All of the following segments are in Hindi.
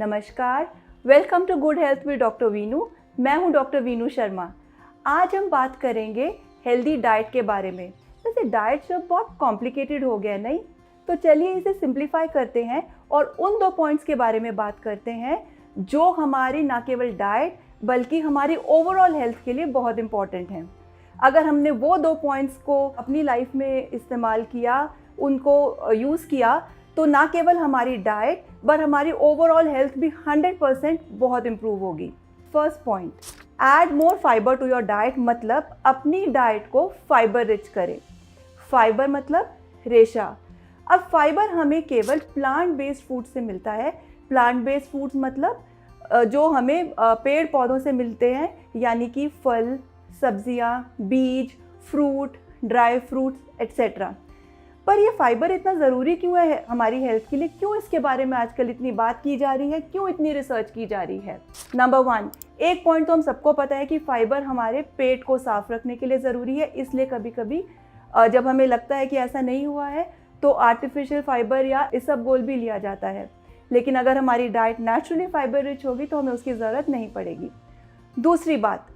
नमस्कार, welcome to good health with doctor Veenu. मैं हूं डॉक्टर वीनू शर्मा। आज हम बात करेंगे हेल्दी डाइट के बारे में। वैसे डाइट शब्द बहुत कॉम्प्लिकेटेड हो गया नहीं, तो चलिए इसे सिंप्लीफाई करते हैं और उन 2 पॉइंट्स के बारे में बात करते हैं जो हमारी ना केवल डाइट बल्कि हमारी ओवरऑल हेल्थ के लिए बहुत इंपॉर्टेंट हैं। अगर हमने वो 2 पॉइंट्स को अपनी लाइफ में इस्तेमाल किया, उनको यूज़ किया, तो ना केवल हमारी डाइट पर हमारी ओवरऑल हेल्थ भी 100% बहुत इम्प्रूव होगी। First point, add more fibre to your diet, मतलब अपनी डाइट को फाइबर रिच करें। फाइबर मतलब रेशा। अब फाइबर हमें केवल प्लांट बेस्ड फूड से मिलता है। प्लांट बेस्ड फूड्स मतलब जो हमें पेड़ पौधों से मिलते हैं, यानी कि फल, सब्जियां, बीज, फ्रूट, ड्राई फ्रूट्स एक्सेट्रा। पर ये फाइबर इतना ज़रूरी क्यों है हमारी हेल्थ के लिए? क्यों इसके बारे में आजकल इतनी बात की जा रही है? क्यों इतनी रिसर्च की जा रही है? नंबर 1, एक पॉइंट तो हम सबको पता है कि फाइबर हमारे पेट को साफ रखने के लिए ज़रूरी है। इसलिए कभी कभी जब हमें लगता है कि ऐसा नहीं हुआ है तो आर्टिफिशियल फाइबर या इसबगोल भी लिया जाता है। लेकिन अगर हमारी डाइट नेचुरली फाइबर रिच होगी तो हमें उसकी ज़रूरत नहीं पड़ेगी। दूसरी बात,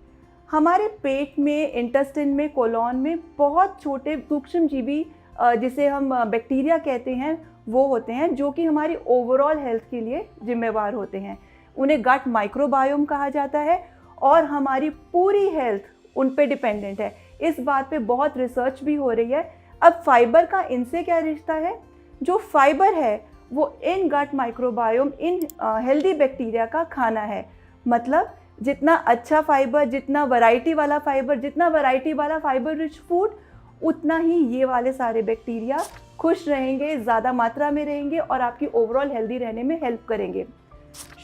हमारे पेट में, इंटेस्टाइन में, कोलोन में बहुत छोटे सूक्ष्म जीवी जिसे हम बैक्टीरिया कहते हैं वो होते हैं, जो कि हमारी ओवरऑल हेल्थ के लिए जिम्मेवार होते हैं। उन्हें गट माइक्रोबायोम कहा जाता है और हमारी पूरी हेल्थ उन पे डिपेंडेंट है। इस बात पे बहुत रिसर्च भी हो रही है। अब फाइबर का इनसे क्या रिश्ता है? जो फाइबर है वो इन गट माइक्रोबायोम, इन हेल्दी बैक्टीरिया का खाना है। मतलब जितना अच्छा फाइबर, जितना वैरायटी वाला फाइबर, जितना वैरायटी वाला फाइबर रिच फूड, उतना ही ये वाले सारे बैक्टीरिया खुश रहेंगे, ज़्यादा मात्रा में रहेंगे और आपकी ओवरऑल हेल्दी रहने में हेल्प करेंगे।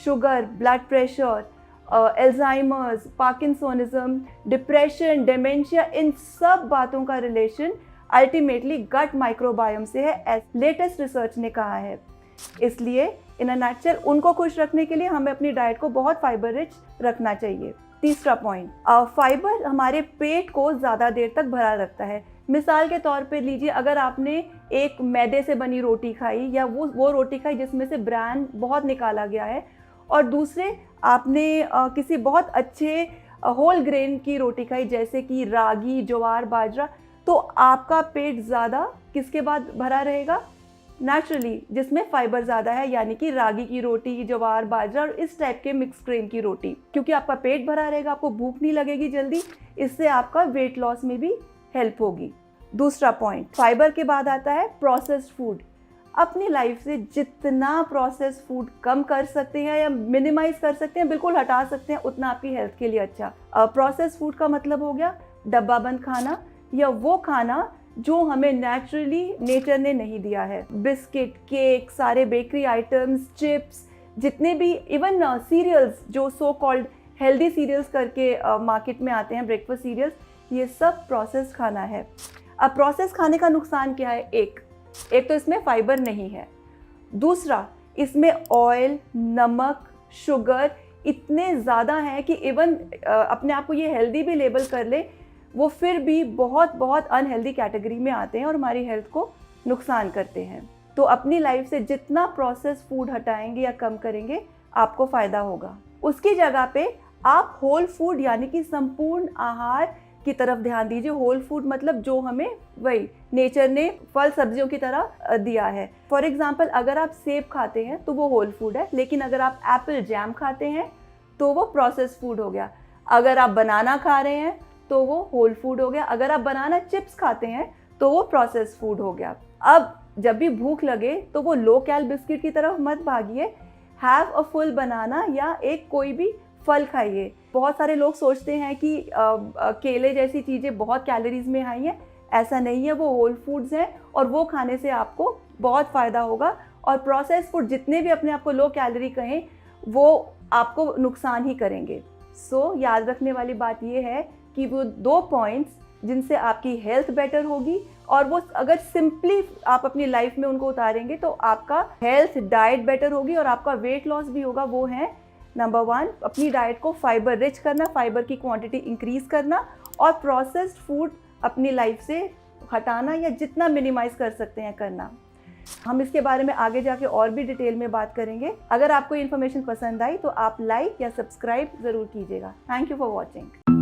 Sugar, blood pressure, Alzheimer's, Parkinsonism, depression, dementia, इन सब बातों का रिलेशन अल्टीमेटली गट माइक्रोबायोम से है, लेटेस्ट रिसर्च ने कहा है। इसलिए इन अ नटशेल उनको खुश रखने के लिए हमें अपनी डाइट को बहुत फाइबर रिच रखना चाहिए। तीसरा पॉइंट, फाइबर हमारे पेट को ज़्यादा देर तक भरा रखता है। मिसाल के तौर पे लीजिए, अगर आपने एक मैदे से बनी रोटी खाई या वो रोटी खाई जिसमें से ब्रैन बहुत निकाला गया है, और दूसरे आपने किसी बहुत अच्छे होल ग्रेन की रोटी खाई जैसे कि रागी, ज्वार, बाजरा, तो आपका पेट ज़्यादा किसके बाद भरा रहेगा? नेचुरली जिसमें फाइबर ज़्यादा है, यानी कि रागी की रोटी, ज्वार, बाजरा और इस टाइप के मिक्स ग्रेन की रोटी। क्योंकि आपका पेट भरा रहेगा, आपको भूख नहीं लगेगी जल्दी, इससे आपका वेट लॉस में भी हेल्प होगी। दूसरा पॉइंट, फाइबर के बाद आता है प्रोसेस्ड फूड। अपनी लाइफ से जितना प्रोसेस्ड फूड कम कर सकते हैं या मिनिमाइज कर सकते हैं, बिल्कुल हटा सकते हैं, उतना आपकी हेल्थ के लिए अच्छा। प्रोसेस्ड फूड का मतलब हो गया डब्बा बंद खाना या वो खाना जो हमें नेचुरली नेचर ने नहीं दिया है। बिस्किट, केक, सारे बेकरी आइटम्स, चिप्स, जितने भी, इवन सीरियल्स जो सो कॉल्ड हेल्दी सीरियल्स करके मार्केट में आते हैं, ब्रेकफास्ट सीरियल्स, ये सब प्रोसेस्ड खाना है। अब प्रोसेस खाने का नुकसान क्या है? एक तो इसमें फाइबर नहीं है। दूसरा, इसमें ऑयल, नमक, शुगर इतने ज़्यादा हैं कि इवन अपने आप को ये हेल्दी भी लेबल कर ले, वो फिर भी बहुत बहुत अनहेल्दी कैटेगरी में आते हैं और हमारी हेल्थ को नुकसान करते हैं। तो अपनी लाइफ से जितना प्रोसेस फूड हटाएंगे या कम करेंगे, आपको फ़ायदा होगा। उसकी जगह पे आप होल फूड यानी कि संपूर्ण आहार की तरफ ध्यान दीजिए। होल फूड मतलब जो हमें वही नेचर ने फल सब्जियों की तरह दिया है। फॉर एग्जांपल, अगर आप सेब खाते हैं तो वो होल फूड है, लेकिन अगर आप एप्पल जैम खाते हैं तो वो प्रोसेस्ड फूड हो गया। अगर आप बनाना खा रहे हैं तो वो होल फूड हो गया। अगर आप बनाना चिप्स खाते हैं तो वो प्रोसेस्ड फूड हो गया। अब जब भी भूख लगे तो वो लो कैल बिस्किट की तरफ मत भागिए, हैव अ फुल बनाना या एक कोई भी फल खाइए। बहुत सारे लोग सोचते हैं कि केले जैसी चीज़ें बहुत कैलोरीज में हाई हैं। ऐसा नहीं है, वो होल फूड्स हैं और वो खाने से आपको बहुत फ़ायदा होगा। और प्रोसेस्ड फूड जितने भी अपने आप को लो कैलोरी कहें, वो आपको नुकसान ही करेंगे। सो याद रखने वाली बात ये है कि वो 2 पॉइंट्स जिनसे आपकी हेल्थ बेटर होगी, और वो अगर सिंपली आप अपनी लाइफ में उनको उतारेंगे तो आपका हेल्थ, डाइट बेटर होगी और आपका वेट लॉस भी होगा। वो है नंबर 1, अपनी डाइट को फाइबर रिच करना, फाइबर की क्वांटिटी इंक्रीज करना, और प्रोसेस्ड फूड अपनी लाइफ से हटाना या जितना मिनिमाइज कर सकते हैं करना। हम इसके बारे में आगे जाके और भी डिटेल में बात करेंगे। अगर आपको इन्फॉर्मेशन पसंद आई तो आप लाइक या सब्सक्राइब ज़रूर कीजिएगा। Thank you for watching.